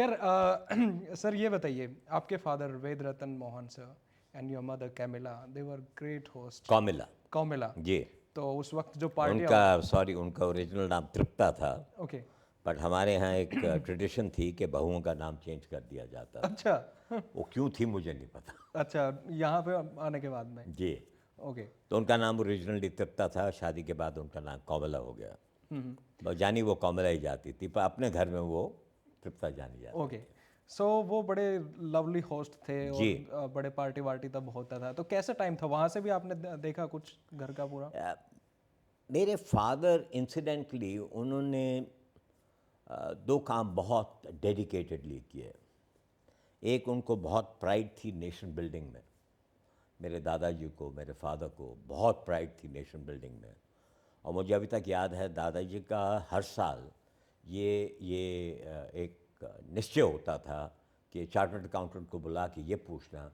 खैर सर ये बताइए, आपके father Ved Ratan Mohan sir and your mother Camilla, they were great host. Komila. Komila. जी। तो उस वक्त जो पार्टी उनका सॉरी उनका ओरिजिनल नाम तृप्ता था, ओके। बट हमारे यहाँ एक ट्रेडिशन थी कि बहुओं का नाम चेंज कर दिया जाता था। अच्छा। वो क्यों थी मुझे नहीं पता। अच्छा, यहाँ पे आने के बाद में। जी। ओके। तो उनका नाम ओरिजिनली तृप्ता था, शादी के बाद उनका नाम कौमला हो गया। हम्म। बस जानी वो कौमला ही जाती थी, पर अपने घर में वो तृप्ता जानी जाती ओके। थी। सो वो बड़े लवली होस्ट थे जी। और बड़े पार्टी वार्टी तब होता था, तो कैसा टाइम था वहाँ से भी आपने देखा कुछ घर का पूरा? मेरे फादर इंसिडेंटली उन्होंने दो काम बहुत डेडिकेटेडली किए। एक, उनको बहुत प्राइड थी नेशन बिल्डिंग में। मेरे दादाजी को, मेरे फादर को बहुत प्राइड थी नेशन बिल्डिंग में। और मुझे अभी तक याद है दादाजी का हर साल एक निश्चय होता था कि चार्टर्ड अकाउंटेंट को बुला के ये पूछना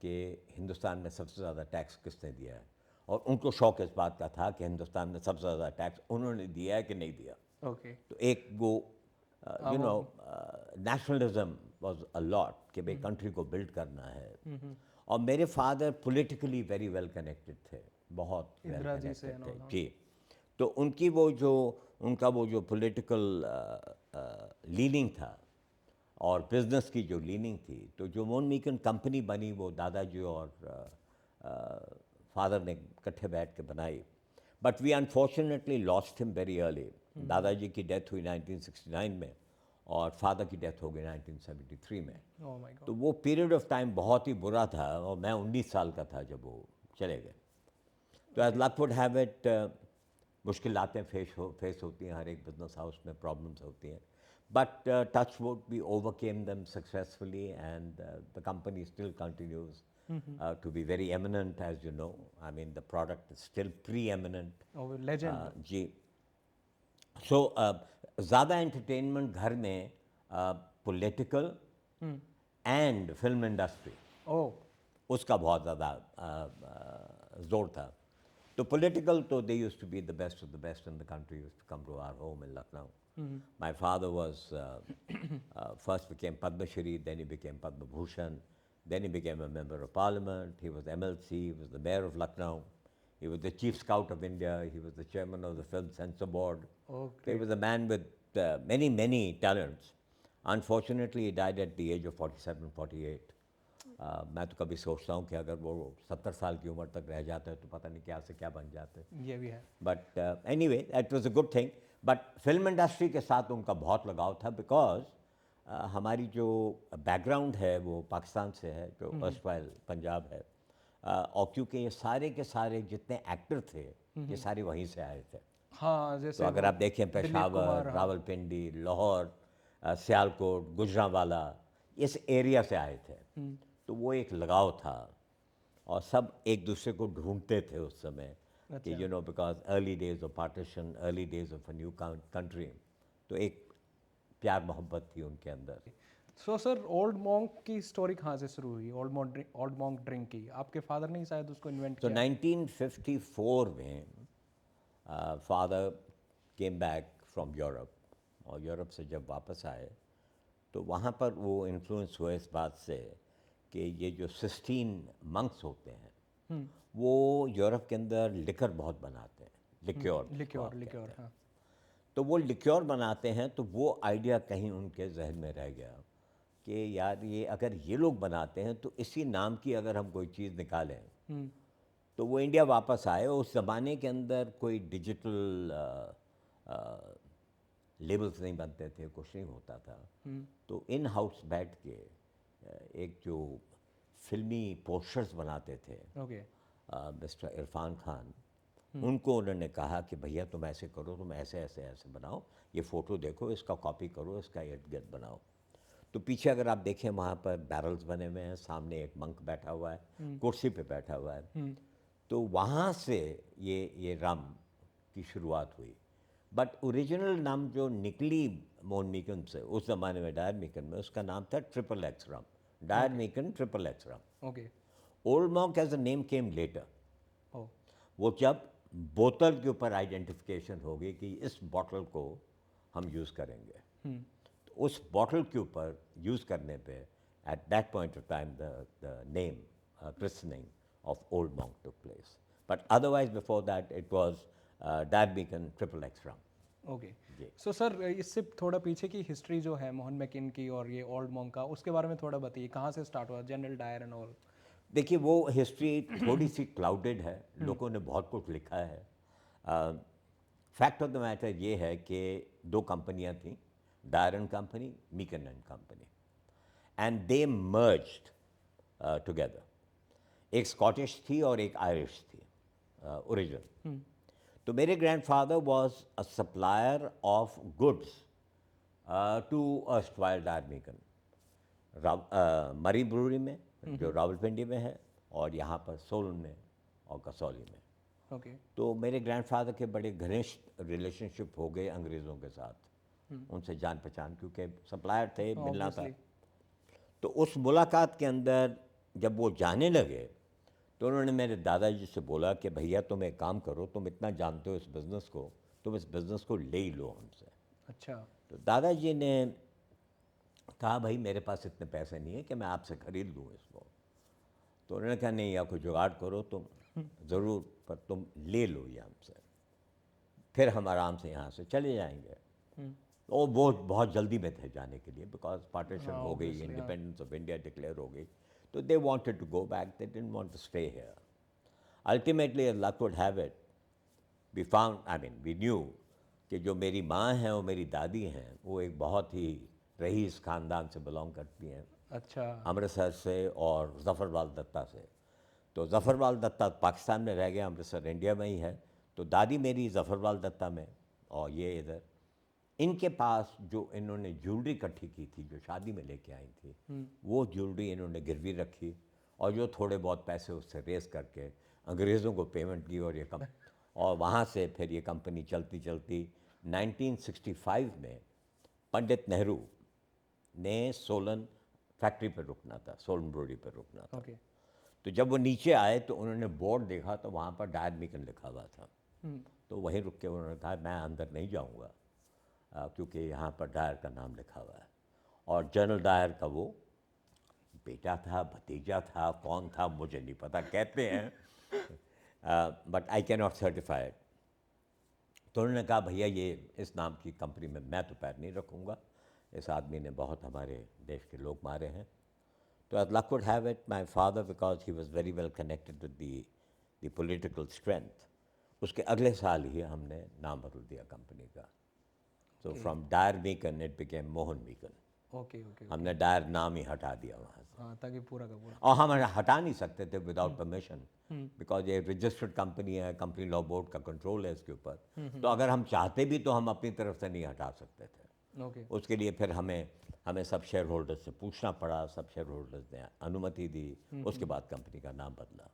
कि हिंदुस्तान में सबसे ज़्यादा टैक्स किसने दिया है। और उनको शौक इस बात का था कि हिंदुस्तान में सबसे ज़्यादा टैक्स उन्होंने दिया है कि नहीं दिया। ओके। तो एक वो यू वो know nationalism was a lot कि भाई कंट्री को बिल्ड करना है। और मेरे father politically very well connected थे, बहुत वेल इंदिरा जी से कनेक्टेड and थे। all, हाँ। जी। तो उनका वो जो पॉलिटिकल लीनिंग था और बिजनेस की जो लीनिंग थी, तो जो मोन मीकन कंपनी बनी वो दादाजी और फादर ने इकट्ठे बैठ के बनाई। But we unfortunately lost him very early. दादाजी की डेथ हुई 1969 में और फादर की डेथ हो गई 1973 में। ओह माय तो गॉड। वो पीरियड ऑफ टाइम बहुत ही बुरा था और मैं 19 साल का था जब वो चले गए। तो as okay. Luck would have it, मुश्किलातें फेस होती हैं, हर एक बिजनेस हाउस में प्रॉब्लम्स होती हैं, but touch wood we overcame them successfully and the company still continues to be very eminent, as you know. I mean, the product is still pre-eminent. Oh legend. जी। So ज़्यादा entertainment घर में political and film industry, oh. उसका बहुत ज़्यादा जोर था। तो पॉलिटिकल तो they used to be the best of the best in the country, used to come to our home in Lucknow. My father was first became Padma Shri, then he became Padma Bhushan, then he became a member of parliament, he was MLC, he was the mayor of Lucknow, he was the chief scout of India, he was the chairman of the film censor board. Oh So he great. was a man with many talents. Unfortunately, he died at the age of 47, 48. मैं तो कभी सोचता हूँ कि अगर वो 70 साल की उम्र तक रह जाते तो पता नहीं क्या से क्या बन जाते। ये भी है। But anyway that was a good thing. But film industry के साथ उनका बहुत लगाव था बिकॉज हमारी जो बैकग्राउंड है वो पाकिस्तान से है, जो अर्स्टवाइल पंजाब है। और क्योंकि ये सारे के सारे जितने एक्टर थे ये सारे वहीं से आए थे। हाँ तो जैसे अगर वो आप देखें दिलीप पेशावर, कुमार, हाँ। रावलपिंडी, लाहौर, सियालकोट, गुजरांवाला, इस एरिया से आए थे। तो वो एक लगाव था और सब एक दूसरे को ढूंढते थे उस समय कि अच्छा। You know because early days of partition, early days of a new country. तो एक प्यार मोहब्बत थी उनके अंदर। सो सर ओल्ड मॉन्क की स्टोरी कहाँ से शुरू हुई? ओल्ड मॉन्क ड्रिंक की आपके फादर ने ही शायद उसको इन्वेंट तो किया। 1954 में father came back from Europe, और यूरोप से जब वापस आए तो वहाँ पर वो इन्फ्लुएंस हुए इस बात से कि ये जो सिस्टीन मंक्स होते हैं वो यूरोप के अंदर लिकर बहुत बनाते हैं, लिक्योर जिसको लिक्योर आप कहते लिक्योर, हैं। हाँ। तो वो लिक्योर बनाते हैं तो वो आइडिया कहीं उनके जहन में रह गया कि यार ये अगर ये लोग बनाते हैं तो इसी नाम की अगर हम कोई चीज़ निकालें। तो वो इंडिया वापस आए। उस ज़माने के अंदर कोई डिजिटल लेबल्स नहीं बनते थे, कुछ नहीं होता था। तो इन हाउस बैठ के एक जो फिल्मी पोस्टर्स बनाते थे ओके। मिस्टर इरफान खान, उनको उन्होंने कहा कि भैया तुम ऐसे करो, तुम ऐसे ऐसे ऐसे बनाओ, ये फ़ोटो देखो, इसका कॉपी करो, इसका इर्द गिर्द बनाओ। तो पीछे अगर आप देखें वहाँ पर बैरल्स बने हुए हैं, सामने एक मंक बैठा हुआ है, कुर्सी पे बैठा हुआ है। तो वहाँ से ये रम की शुरुआत हुई। बट ओरिजिनल नाम जो निकली मोन मीकन से उस ज़माने में, डायर मीकन में, उसका नाम था triple X rum, Dyer Meakin triple X rum. Okay. Old Monk as a name came later. Oh. वो जब बोतल के ऊपर आइडेंटिफिकेशन होगी कि इस बॉटल को हम यूज़ करेंगे। उस बॉटल के ऊपर यूज़ करने पे at that point of time the name christening of Old Monk took place. But otherwise before that it was Dad Beacon Triple X rum. Okay so sir इससे थोड़ा पीछे की हिस्ट्री जो है मोहन मैकिन की और ये ओल्ड मॉन्क का, उसके बारे में थोड़ा बताइए, कहाँ से स्टार्ट हुआ जनरल डायर एंड ऑल? देखिए वो हिस्ट्री थोड़ी सी क्लाउडेड है, लोगों ने बहुत कुछ लिखा है. फैक्ट ऑफ द मैटर ये है कि दो कंपनियां थीं, Dyer and company, Meakin and company, and they merged together. एक स्कॉटिश थी और एक आयरिश थी ओरिजिनल. तो मेरे grandfather was a supplier of goods to erstwhile Dyer Meakin, Murree brewery में जो रावलपिंडी में है, और यहाँ पर सोलन में और कसौली में. ओके तो मेरे ग्रैंडफादर के बड़े घनिष्ठ रिलेशनशिप हो गए अंग्रेज़ों के साथ, उनसे जान पहचान, क्योंकि सप्लायर थे, मिलना था. तो उस मुलाकात के अंदर जब वो जाने लगे तो उन्होंने मेरे दादाजी से बोला कि भैया तुम एक काम करो, तुम इतना जानते हो इस बिज़नेस को, तुम इस बिज़नेस को ले ही लो हमसे. अच्छा. तो दादाजी ने कहा भाई मेरे पास इतने पैसे नहीं है कि मैं आपसे ख़रीद लूँ इसको. तो उन्होंने कहा नहीं, या कोई जुगाड़ करो तुम ज़रूर, पर तुम ले लो ये हमसे, फिर हम आराम से यहाँ से चले जाएंगे. और वो बहुत जल्दी में थे जाने के लिए, बिकॉज पार्टीशन हो गई, इंडिपेंडेंस ऑफ इंडिया डिक्लेयर हो गई. So they wanted to go back, they didn't want to stay here. Ultimately, as luck would have it, we knew कि जो मेरी माँ हैं और मेरी दादी हैं वो एक बहुत ही रईस ख़ानदान से बिलोंग करती हैं. अच्छा. अमृतसर से और ज़फ़रवाल दत्ता से. तो ज़फ़रवाल दत्ता पाकिस्तान में रह गया, अमृतसर इंडिया में ही है. तो दादी मेरी ज़फ़रवाल दत्ता में और ये इधर. इनके पास जो इन्होंने ज्वेलरी इकट्ठी की थी, जो शादी में लेके आई थी, वो ज्वेलरी इन्होंने गिरवी रखी, और जो थोड़े बहुत पैसे उससे रेस करके अंग्रेज़ों को पेमेंट की, और वहाँ से फिर ये कंपनी चलती चलती 1965 में पंडित नेहरू ने सोलन फैक्ट्री पर रुकना था, सोलन ब्रोडी पर रुकना था. ओके. तो जब वो नीचे आए तो उन्होंने बोर्ड देखा तो वहाँ पर डायर मीकन लिखा हुआ था. तो वहीं रुक के उन्होंने कहा मैं अंदर नहीं जाऊँगा, क्योंकि यहाँ पर डायर का नाम लिखा हुआ है. और जनरल डायर का वो बेटा था, भतीजा था, कौन था मुझे नहीं पता, कहते हैं, but I can not certify it. तो उन्होंने कहा भैया ये इस नाम की कंपनी में मैं तो पैर नहीं रखूँगा, इस आदमी ने बहुत हमारे देश के लोग मारे हैं. तो as luck would have it, my father, because he was very well connected with the political strength, उसके अगले साल ही हमने नाम बदल दिया कंपनी का. So from Dyer Meakin it became Mohan Meakin. Okay. Okay. हमने डायर नाम ही हटा दिया वहाँ से. हाँ, ताकि पूरा का पूरा. और हम हटा नहीं सकते थे विदाउट परमिशन, बिकॉज ये रजिस्टर्ड कंपनी है, कंपनी लॉ बोर्ड का कंट्रोल है इसके ऊपर. तो अगर हम चाहते भी तो हम अपनी तरफ से नहीं हटा सकते थे. ओके. उसके उसके लिए फिर हमें सब शेयर होल्डर्स से पूछना पड़ा, सब शेयर होल्डर्स ने अनुमति दी. उसके बाद कंपनी का नाम बदला.